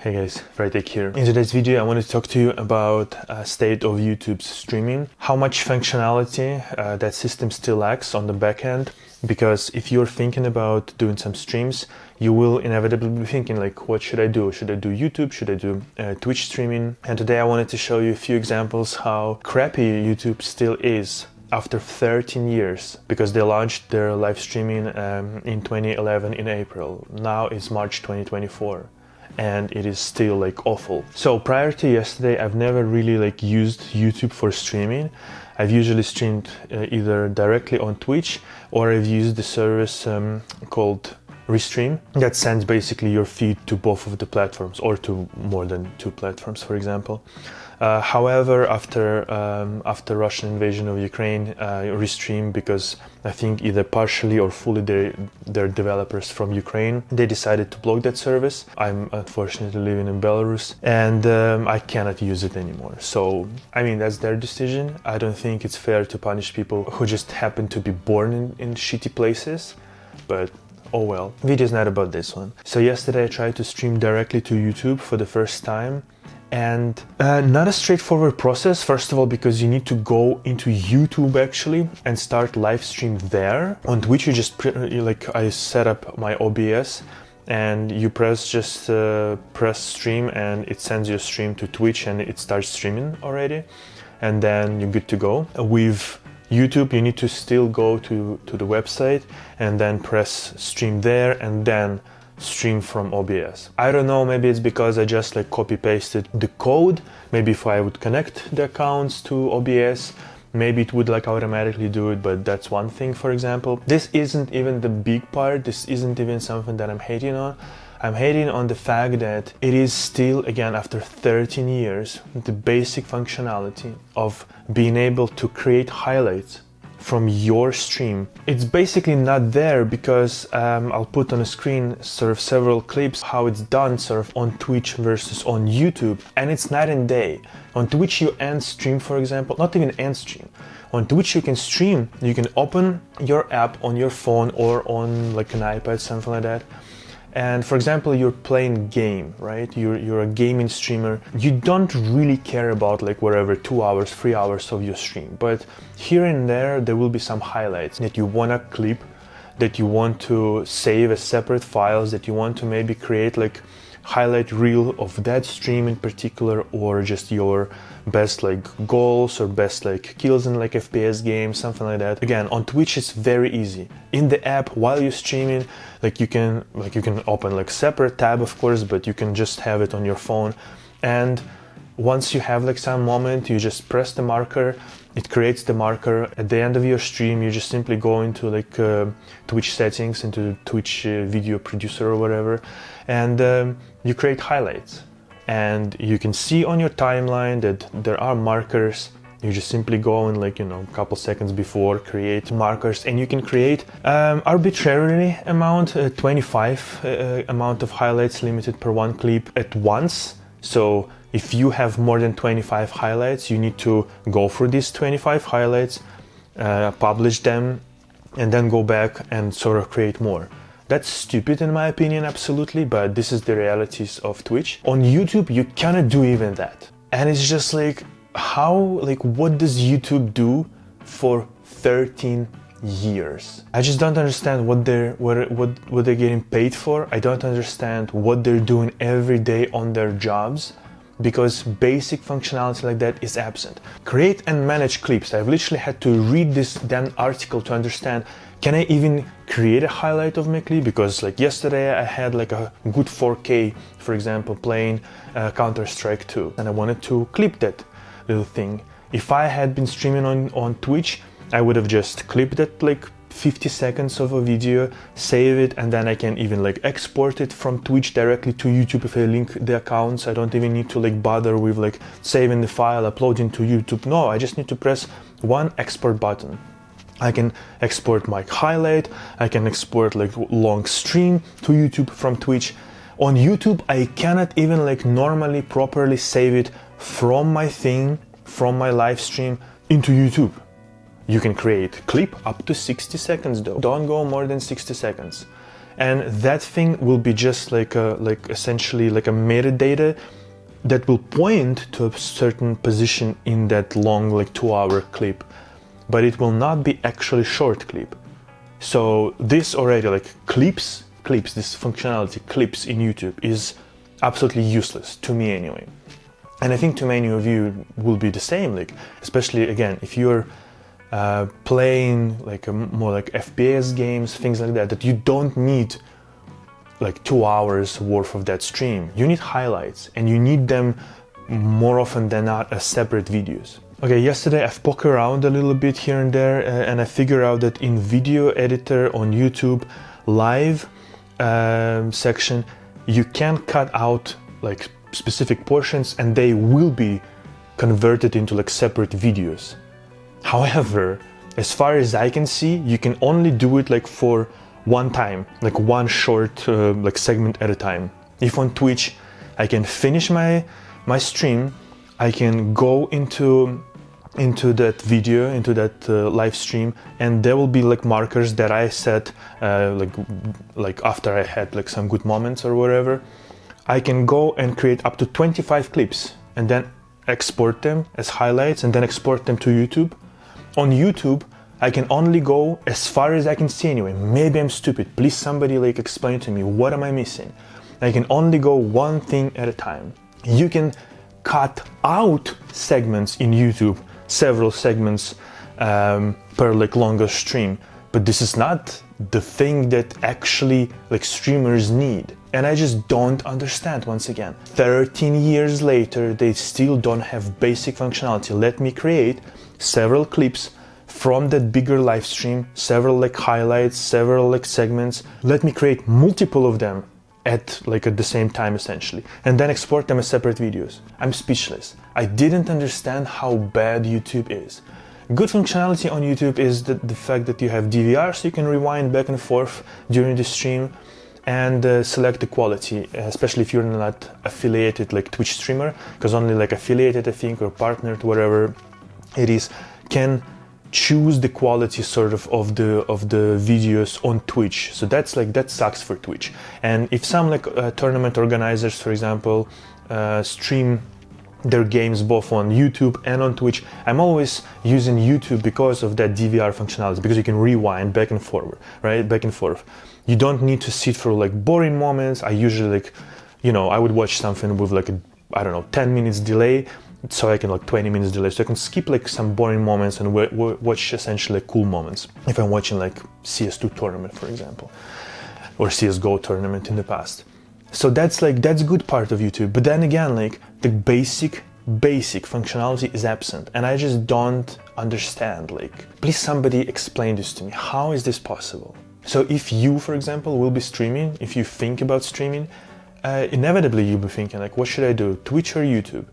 Hey guys, Frytech here. In today's video I want to talk to you about state of YouTube's streaming, how much functionality that system still lacks on the back end, because if you're thinking about doing some streams, you will inevitably be thinking like, what should I do? Should I do YouTube? Should I do Twitch streaming? And today I wanted to show you a few examples how crappy YouTube still is after 13 years, because they launched their live streaming in 2011 in April. Now it's March 2024. And it is still like awful. So prior to yesterday, I've never really like used YouTube for streaming. I've usually streamed either directly on Twitch, or I've used the service called Restream that sends basically your feed to both of the platforms, or to more than two platforms, for example. However, after Russian invasion of Ukraine, Restream, because I think either partially or fully they're developers from Ukraine, they decided to block that service. I'm unfortunately living in Belarus, and I cannot use it anymore. So, I mean, that's their decision. I don't think it's fair to punish people who just happen to be born in shitty places, but oh well. Video's not about this one. So yesterday I tried to stream directly to YouTube for the first time. And not a straightforward process, first of all, because you need to go into YouTube actually and start live stream there. On Twitch, you just I set up my OBS and you press stream and it sends your stream to Twitch and it starts streaming already. And then you're good to go. With YouTube, you need to still go to the website and then press stream there and then stream from OBS. I don't know, maybe it's because I just like copy pasted the code. Maybe if I would connect the accounts to OBS, maybe it would like automatically do it, but that's one thing, for example. This isn't even the big part. This isn't even something that I'm hating on. I'm hating on the fact that it is still, again, after 13 years, the basic functionality of being able to create highlights from your stream. It's basically not there, because I'll put on a screen sort of several clips how it's done sort of on Twitch versus on YouTube, and it's night and day. On Twitch you end stream, for example, not even end stream. On Twitch you can stream, you can open your app on your phone or on like an iPad, something like that. And for example, you're playing game, right? You're a gaming streamer. You don't really care about like whatever 2 hours, 3 hours of your stream. But here and there will be some highlights that you want to clip, that you want to save as separate files, that you want to maybe create like highlight reel of that stream in particular, or just your best like goals or best like kills in like FPS games, something like that. Again, on Twitch it's very easy. In the app, while you're streaming, you can open like separate tab, of course, but you can just have it on your phone. And once you have like some moment, you just press the marker, it creates the marker. At the end of your stream, you just simply go into like Twitch settings, into Twitch video producer or whatever, and you create highlights. And you can see on your timeline that there are markers. You just simply go and like, a couple seconds before, create markers, and you can create arbitrarily amount, 25 amount of highlights limited per one clip at once. So if you have more than 25 highlights, you need to go through these 25 highlights, publish them, and then go back and sort of create more. That's stupid in my opinion, absolutely, but this is the realities of Twitch. On YouTube, you cannot do even that. And it's just like, what does YouTube do for 13 years? I just don't understand what they're getting paid for. I don't understand what they're doing every day on their jobs, because basic functionality like that is absent. Create and manage clips. I've literally had to read this damn article to understand, can I even create a highlight of my clip? Because like yesterday I had like a good 4K, for example, playing Counter-Strike 2, and I wanted to clip that little thing. If I had been streaming on Twitch, I would have just clipped it like 50 seconds of a video, save it, and then I can even like export it from Twitch directly to YouTube if I link the accounts. I don't even need to like bother with like saving the file, uploading to YouTube. No, I just need to press one export button. I can export my highlight, I can export like long stream to YouTube from Twitch. On YouTube, I cannot even like normally properly save it from my thing, from my live stream into YouTube. You can create clip up to 60 seconds though. Don't go more than 60 seconds. and that thing will be just like essentially like a metadata that will point to a certain position in that long, like 2-hour clip, but it will not be actually short clip. So this already, like clips, this functionality, clips in YouTube, is absolutely useless to me anyway. And I think to many of you will be the same, like especially again if you're playing like more like FPS games, things like that, that you don't need like 2 hours worth of that stream. You need highlights, and you need them more often than not as separate videos. Okay, yesterday I've poked around a little bit here and there, and I figured out that in video editor on YouTube live section, you can cut out like specific portions and they will be converted into like separate videos. However, as far as I can see, you can only do it like for one time, like one short like segment at a time. If on Twitch I can finish my stream, I can go into that video, into that live stream, and there will be like markers that I set like after I had like some good moments or whatever. I can go and create up to 25 clips and then export them as highlights and then export them to YouTube. On YouTube, I can only go as far as I can see anyway. Maybe I'm stupid. Please somebody like explain to me, what am I missing? I can only go one thing at a time. You can cut out segments in YouTube, several segments per like longer stream, but this is not the thing that actually like streamers need. And I just don't understand. Once again, 13 years later, they still don't have basic functionality. Let me create several clips from that bigger live stream, several like highlights, several like segments. Let me create multiple of them at the same time essentially, and then export them as separate videos. I'm speechless. I didn't understand how bad YouTube is. Good functionality on YouTube is the fact that you have DVR, so you can rewind back and forth during the stream and select the quality, especially if you're not affiliated like Twitch streamer, because only like affiliated, I think, or partnered, whatever it is, can choose the quality sort of the videos on Twitch. So that's like, that sucks for Twitch. And if some like tournament organizers, for example, stream their games both on YouTube and on Twitch, I'm always using YouTube because of that DVR functionality, because you can rewind back and forward, right? Back and forth. You don't need to sit for like boring moments. I usually like, I would watch something with like I don't know, 10 minutes delay, so I can like 20 minutes delay, so I can skip like some boring moments and watch essentially cool moments if I'm watching like CS2 tournament, for example, or CSGO tournament in the past. So that's good part of YouTube. But then again, like the basic functionality is absent, and I just don't understand. Like, please somebody explain this to me. How is this possible? So if you, for example, will be streaming, if you think about streaming, inevitably you'll be thinking like, what should I do, Twitch or YouTube?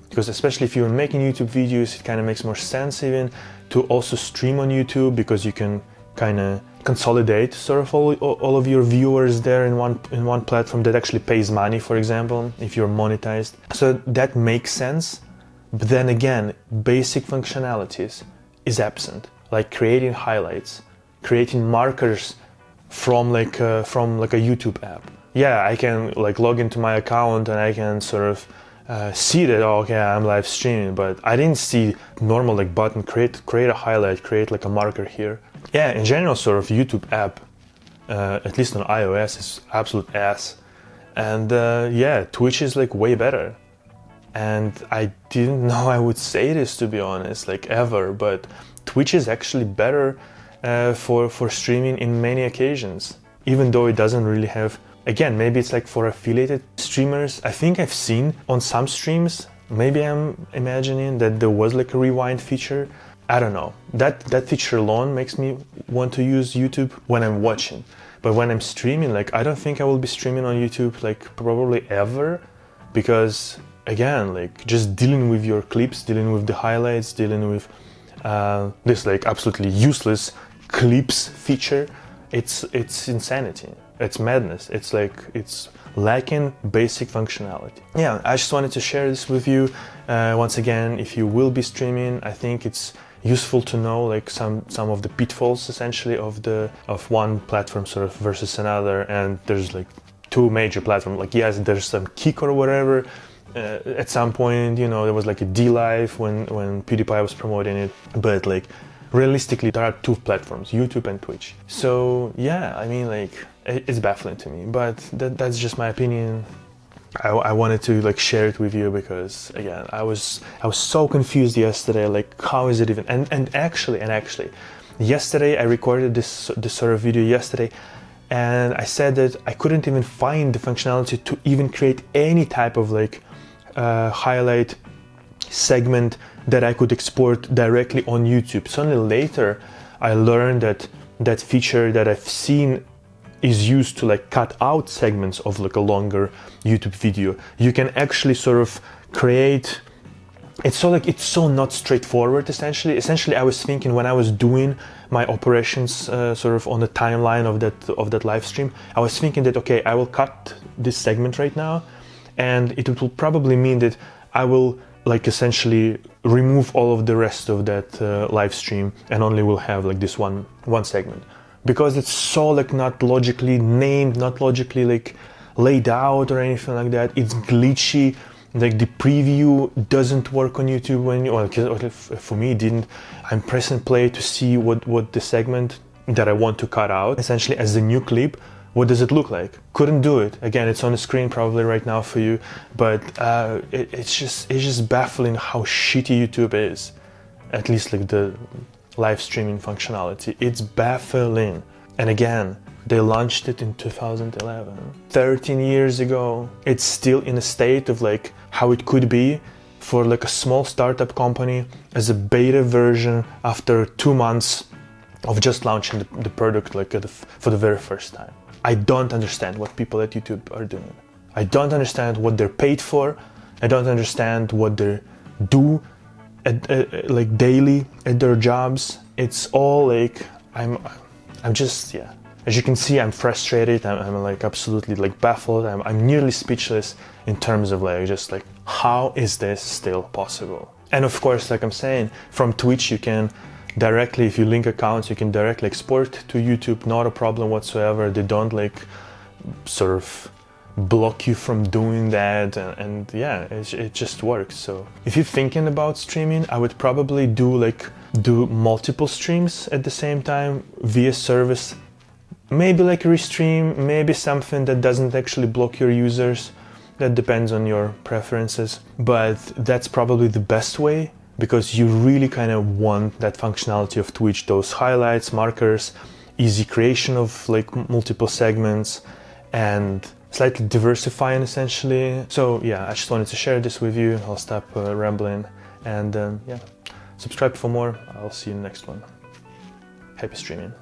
Because especially if you're making YouTube videos, it kind of makes more sense even to also stream on YouTube, because you can kind of consolidate sort of all of your viewers there in one platform that actually pays money, for example, if you're monetized. So that makes sense. But then again, basic functionalities is absent, like creating highlights, creating markers from like a YouTube app. Yeah, I can like log into my account and I can sort of see that, oh, okay, I'm live streaming, but I didn't see normal like button, create a highlight, create like a marker here. Yeah, in general, sort of YouTube app, at least on iOS, is absolute ass. And yeah, Twitch is like way better. And I didn't know I would say this, to be honest, like ever, but Twitch is actually better for streaming in many occasions, even though it doesn't really have, again, maybe it's like for affiliated streamers. I think I've seen on some streams, maybe I'm imagining that there was like a rewind feature. I don't know. That feature alone makes me want to use YouTube when I'm watching. But when I'm streaming, like, I don't think I will be streaming on YouTube like probably ever, because again, like just dealing with your clips, dealing with the highlights, dealing with this like absolutely useless clips feature, it's insanity. It's madness. It's lacking basic functionality. Yeah, I just wanted to share this with you. Once again, if you will be streaming, I think it's useful to know like some of the pitfalls essentially of one platform sort of versus another. And there's like two major platforms. Like yes, there's some kick or whatever. At some point, you know, there was like a D-Live when PewDiePie was promoting it, but like realistically there are two platforms, YouTube and Twitch. So yeah, I mean, like it's baffling to me, but that's just my opinion. I wanted to like share it with you because again, I was so confused yesterday, like how is it even, and actually yesterday I recorded this sort of video yesterday, and I said that I couldn't even find the functionality to even create any type of like highlight segment that I could export directly on YouTube. So only later I learned that that feature that I've seen is used to like cut out segments of like a longer YouTube video. You can actually sort of create, it's so not straightforward essentially. Essentially I was thinking when I was doing my operations sort of on the timeline of that live stream, I was thinking that okay, I will cut this segment right now, and it will probably mean that I will like essentially remove all of the rest of that live stream and only will have like this one segment, because it's so like not logically named, not logically like laid out or anything like that. It's glitchy, like the preview doesn't work on YouTube when you, well, for me it didn't. I'm pressing play to see what the segment that I want to cut out essentially as a new clip, what does it look like? Couldn't do it. Again, it's on the screen probably right now for you, but it's just baffling how shitty YouTube is. At least like the live streaming functionality. It's baffling. And again, they launched it in 2011. 13 years ago. It's still in a state of like how it could be for like a small startup company as a beta version after 2 months of just launching the product like for the very first time. I don't understand what people at YouTube are doing. I don't understand what they're paid for. I don't understand what they do like daily at their jobs. It's all like I'm just, yeah. As you can see, I'm frustrated. I'm like absolutely like baffled. I'm nearly speechless in terms of like just like how is this still possible? And of course, like I'm saying, from Twitch you can directly, if you link accounts, you can directly export to YouTube, not a problem whatsoever. They don't like sort of block you from doing that, and yeah, it just works. So if you're thinking about streaming, I would probably do multiple streams at the same time via service, maybe like a restream, maybe something that doesn't actually block your users. That depends on your preferences, but that's probably the best way, because you really kind of want that functionality of Twitch, those highlights, markers, easy creation of like multiple segments, and slightly diversifying essentially. So yeah, I just wanted to share this with you. I'll stop rambling, and yeah, subscribe for more. I'll see you in the next one. Happy streaming.